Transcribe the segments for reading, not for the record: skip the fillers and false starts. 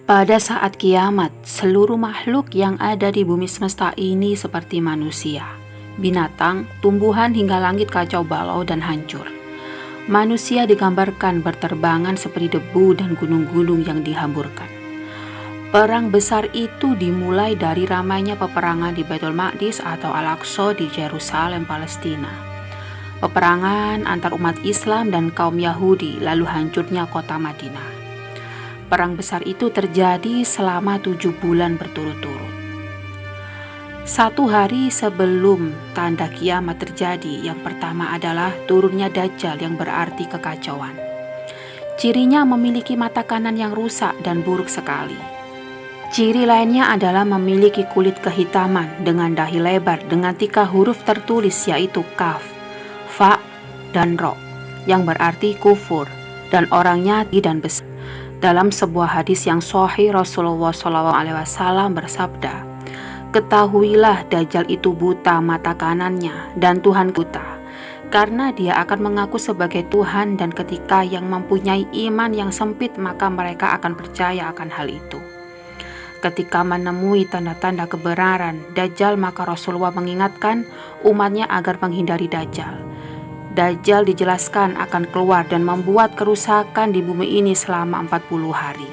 Pada saat kiamat, seluruh makhluk yang ada di bumi semesta ini seperti manusia, binatang, tumbuhan hingga langit kacau balau dan hancur. Manusia digambarkan berterbangan seperti debu dan gunung-gunung yang dihamburkan. Perang besar itu dimulai dari ramainya peperangan di Baitul Maqdis atau Al-Aqsa di Yerusalem, Palestina. Peperangan antar umat Islam dan kaum Yahudi, lalu hancurnya kota Madinah. Perang besar itu terjadi selama 7 bulan berturut-turut. 1 hari sebelum tanda kiamat terjadi, yang pertama adalah turunnya Dajjal yang berarti kekacauan. Cirinya memiliki mata kanan yang rusak dan buruk sekali. Ciri lainnya adalah memiliki kulit kehitaman dengan dahi lebar dengan 3 huruf tertulis, yaitu Kaf, Fa, dan Ro, yang berarti kufur, dan orangnya dan besar. Dalam sebuah hadis yang sahih, Rasulullah SAW bersabda, "Ketahuilah Dajjal itu buta mata kanannya dan Tuhan buta, karena dia akan mengaku sebagai Tuhan, dan ketika yang mempunyai iman yang sempit maka mereka akan percaya akan hal itu." Ketika menemui tanda-tanda kebenaran Dajjal, maka Rasulullah mengingatkan umatnya agar menghindari Dajjal. Dajjal dijelaskan akan keluar dan membuat kerusakan di bumi ini selama 40 hari.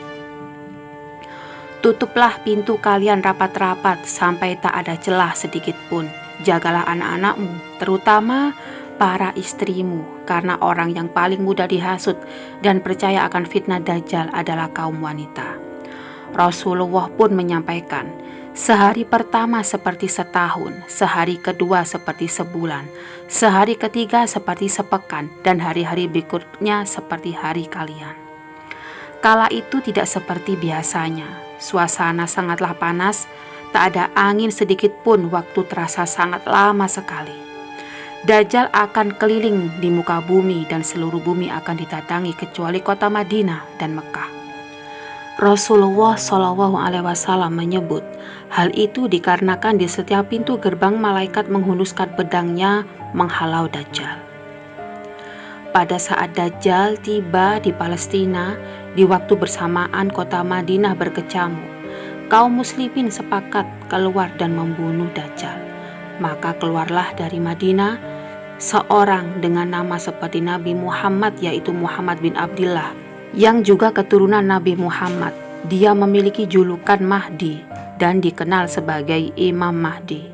Tutuplah pintu kalian rapat-rapat sampai tak ada celah sedikit pun. Jagalah anak-anakmu, terutama para istrimu, karena orang yang paling mudah dihasut dan percaya akan fitnah Dajjal adalah kaum wanita. Rasulullah pun menyampaikan, sehari pertama seperti setahun, sehari kedua seperti sebulan, sehari ketiga seperti sepekan, dan hari-hari berikutnya seperti hari kalian. Kala itu tidak seperti biasanya. Suasana sangatlah panas, tak ada angin sedikit pun, waktu terasa sangat lama sekali. Dajjal akan keliling di muka bumi dan seluruh bumi akan ditatangi kecuali kota Madinah dan Mekah. Rasulullah SAW menyebut hal itu dikarenakan di setiap pintu gerbang malaikat menghunuskan pedangnya menghalau Dajjal. Pada saat Dajjal tiba di Palestina, di waktu bersamaan kota Madinah berkecamuk, kaum muslimin sepakat keluar dan membunuh Dajjal. Maka keluarlah dari Madinah seorang dengan nama seperti Nabi Muhammad, yaitu Muhammad bin Abdillah, yang juga keturunan Nabi Muhammad. Dia memiliki julukan Mahdi dan dikenal sebagai Imam Mahdi.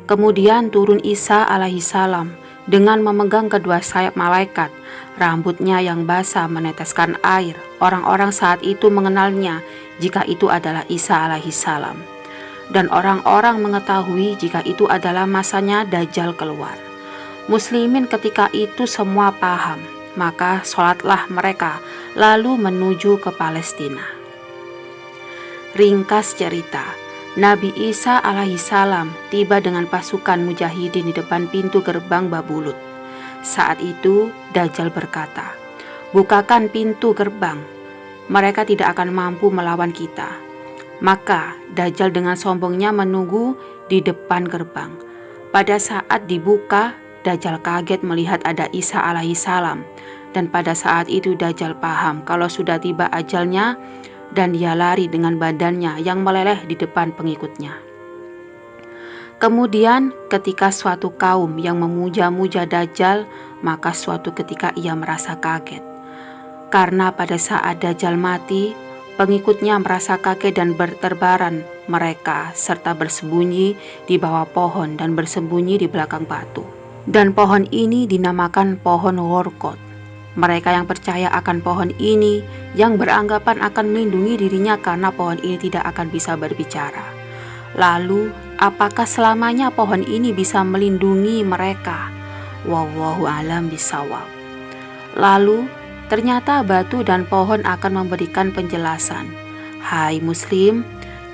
Kemudian turun Isa alaihissalam dengan memegang kedua sayap malaikat. Rambutnya yang basah meneteskan air. Orang-orang saat itu mengenalnya jika itu adalah Isa alaihissalam, dan orang-orang mengetahui jika itu adalah masanya Dajjal keluar. Muslimin ketika itu semua paham, maka sholatlah mereka lalu menuju ke Palestina. Ringkas cerita, Nabi Isa alaihissalam tiba dengan pasukan mujahidin di depan pintu gerbang Babulut. Saat itu Dajjal berkata, "Bukakan pintu gerbang, mereka tidak akan mampu melawan kita." Maka Dajjal dengan sombongnya menunggu di depan gerbang. Pada saat dibuka, Dajjal kaget melihat ada Isa alaihissalam. Dan pada saat itu Dajjal paham kalau sudah tiba ajalnya, dan dia lari dengan badannya yang meleleh di depan pengikutnya. Kemudian ketika suatu kaum yang memuja-muja Dajjal, maka suatu ketika ia merasa kaget. Karena pada saat Dajjal mati, pengikutnya merasa kaget dan berterbaran mereka, serta bersembunyi di bawah pohon dan bersembunyi di belakang batu. Dan pohon ini dinamakan pohon Gharqad. Mereka yang percaya akan pohon ini, yang beranggapan akan melindungi dirinya karena pohon ini tidak akan bisa berbicara. Lalu, apakah selamanya pohon ini bisa melindungi mereka? Wallahu a'lam bishawab. Lalu, ternyata batu dan pohon akan memberikan penjelasan. Hai Muslim,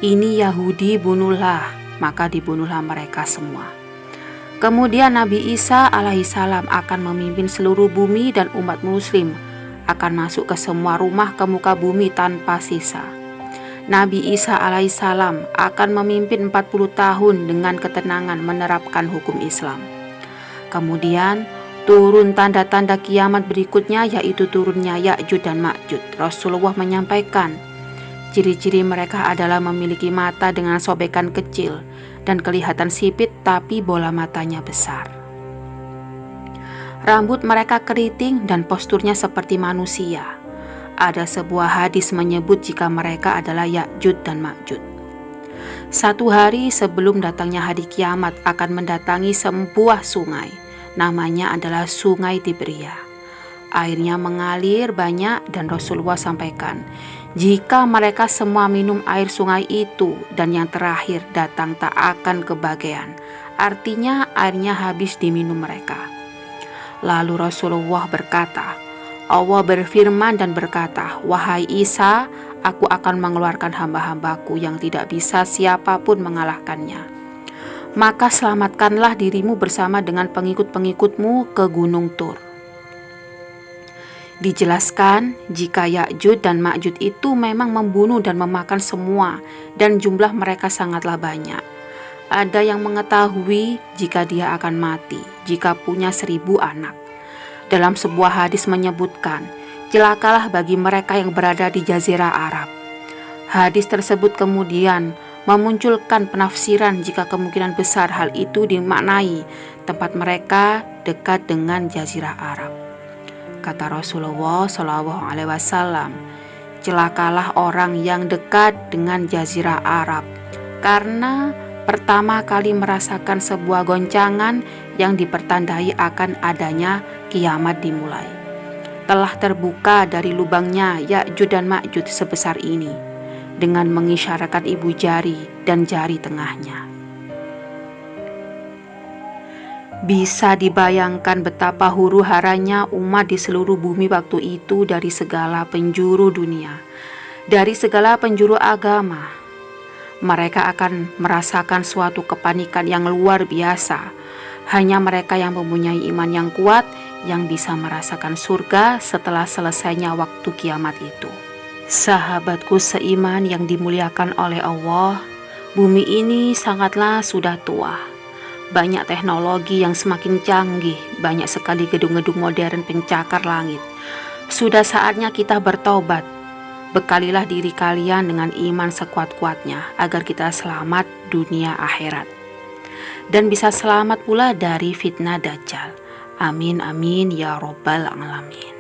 ini Yahudi, bunuhlah. Maka dibunuhlah mereka semua. Kemudian Nabi Isa alaihissalam akan memimpin seluruh bumi dan umat muslim akan masuk ke semua rumah ke muka bumi tanpa sisa. Nabi Isa alaihissalam akan memimpin 40 tahun dengan ketenangan menerapkan hukum Islam. Kemudian turun tanda-tanda kiamat berikutnya, yaitu turunnya Ya'juj dan Ma'juj. Rasulullah menyampaikan, Ciri-ciri mereka adalah memiliki mata dengan sobekan kecil dan kelihatan sipit tapi bola matanya besar. Rambut mereka keriting dan posturnya seperti manusia. Ada sebuah hadis menyebut jika mereka adalah Ya'juj dan Ma'juj. Satu hari sebelum datangnya hari kiamat akan mendatangi sebuah sungai. Namanya adalah Sungai Tiberia. Airnya mengalir banyak dan Rasulullah sampaikan, jika mereka semua minum air sungai itu dan yang terakhir datang tak akan kebagian. Artinya airnya habis diminum mereka. Lalu Rasulullah berkata, Allah berfirman dan berkata, wahai Isa, aku akan mengeluarkan hamba-hambaku yang tidak bisa siapapun mengalahkannya. Maka selamatkanlah dirimu bersama dengan pengikut-pengikutmu ke Gunung Tur. Dijelaskan jika Ya'juj dan Ma'juj itu memang membunuh dan memakan semua dan jumlah mereka sangatlah banyak. Ada yang mengetahui jika dia akan mati jika punya 1000 anak. Dalam sebuah hadis menyebutkan, celakalah bagi mereka yang berada di Jazirah Arab. Hadis tersebut kemudian memunculkan penafsiran jika kemungkinan besar hal itu dimaknai tempat mereka dekat dengan Jazirah Arab. Kata Rasulullah SAW, celakalah orang yang dekat dengan Jazirah Arab karena pertama kali merasakan sebuah goncangan yang dipertandai akan adanya kiamat dimulai. Telah terbuka dari lubangnya Ya'juj dan Ma'juj sebesar ini dengan mengisyaratkan ibu jari dan jari tengahnya. Bisa dibayangkan betapa huru-haranya umat di seluruh bumi waktu itu dari segala penjuru dunia, dari segala penjuru agama. Mereka akan merasakan suatu kepanikan yang luar biasa. Hanya mereka yang mempunyai iman yang kuat yang bisa merasakan surga setelah selesainya waktu kiamat itu. Sahabatku seiman yang dimuliakan oleh Allah, bumi ini sangatlah sudah tua. Banyak teknologi yang semakin canggih, banyak sekali gedung-gedung modern pencakar langit. Sudah saatnya kita bertobat. Bekalilah diri kalian dengan iman sekuat-kuatnya agar kita selamat dunia akhirat dan bisa selamat pula dari fitnah Dajjal. Amin amin ya robbal alamin.